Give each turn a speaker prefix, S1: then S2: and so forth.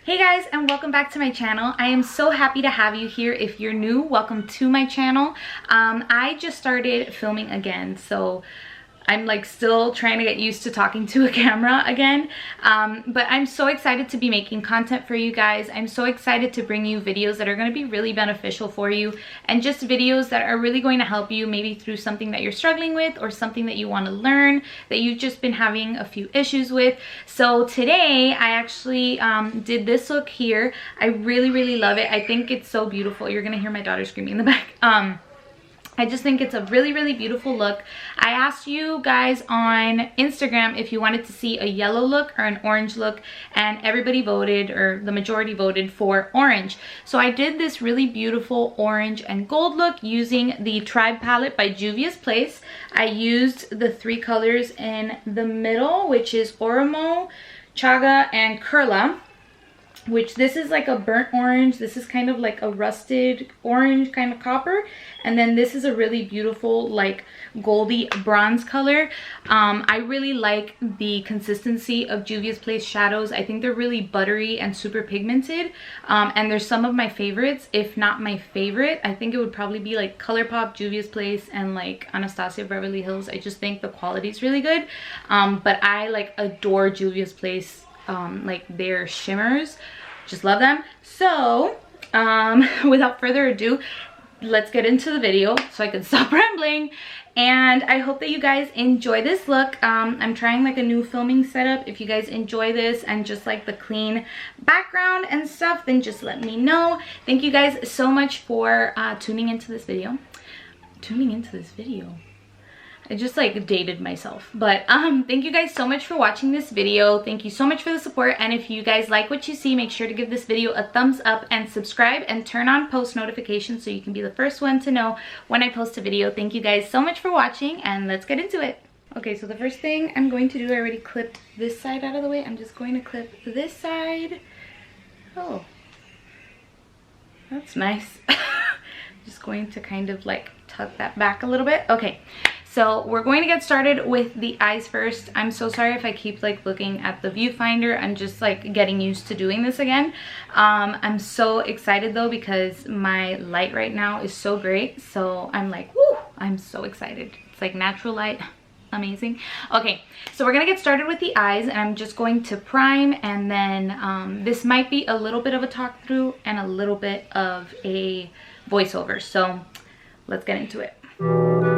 S1: Hey guys, and welcome back to my channel. I am so happy to have you here. If you're new, welcome to my channel. I just started filming again, so I'm like still trying to get used to talking to a camera again, but I'm so excited to be making content for you guys. I'm so excited to bring you videos that are going to be really beneficial for you, and just videos that are really going to help you maybe through something that you're struggling with or something that you want to learn that you've just been having a few issues with. So today I actually did this look here. I really love it. I think it's so beautiful. You're gonna hear my daughter screaming in the back. I just think it's a really beautiful look. I asked you guys on Instagram if you wanted to see a yellow look or an orange look, and everybody voted, or the majority voted for orange. So I did this really beautiful orange and gold look using the Tribe palette by Juvia's Place. I used the three colors in the middle, which is Oramo, Chaga, and Curla. Which this is like a burnt orange, this is kind of like a rusted orange, kind of copper, and then this is a really beautiful like goldy bronze color. I really like the consistency of Juvia's Place shadows. I think they're really buttery and super pigmented, and they're some of my favorites, if not my favorite. I think it would probably be like ColourPop, Juvia's Place, and like Anastasia, Beverly Hills. I just think the quality is really good, but I like adore Juvia's Place. Like their shimmers, just love them. So without further ado, let's get into the video so I can stop rambling. And I hope that you guys enjoy this look. I'm trying like a new filming setup. If you guys enjoy this and just like the clean background and stuff, then just let me know. Thank you guys so much for tuning into this video. I just like dated myself, but thank you guys so much for watching this video. Thank you so much for the support, and if you guys like what you see, make sure to give this video a thumbs up and subscribe and turn on post notifications so you can be the first one to know when I post a video. Thank you guys so much for watching, and let's get into it. Okay, so the first thing I'm going to do, I already clipped this side out of the way. I'm just going to clip this side. Oh, that's nice. Just going to kind of like tuck that back a little bit. Okay. So we're going to get started with the eyes first. I'm so sorry if I keep like looking at the viewfinder. I'm just like getting used to doing this again. I'm so excited though because my light right now is so great. So I'm like, woo, I'm so excited. It's like natural light, amazing. Okay, so we're gonna get started with the eyes, and I'm just going to prime, and then this might be a little bit of a talk through and a little bit of a voiceover. So let's get into it.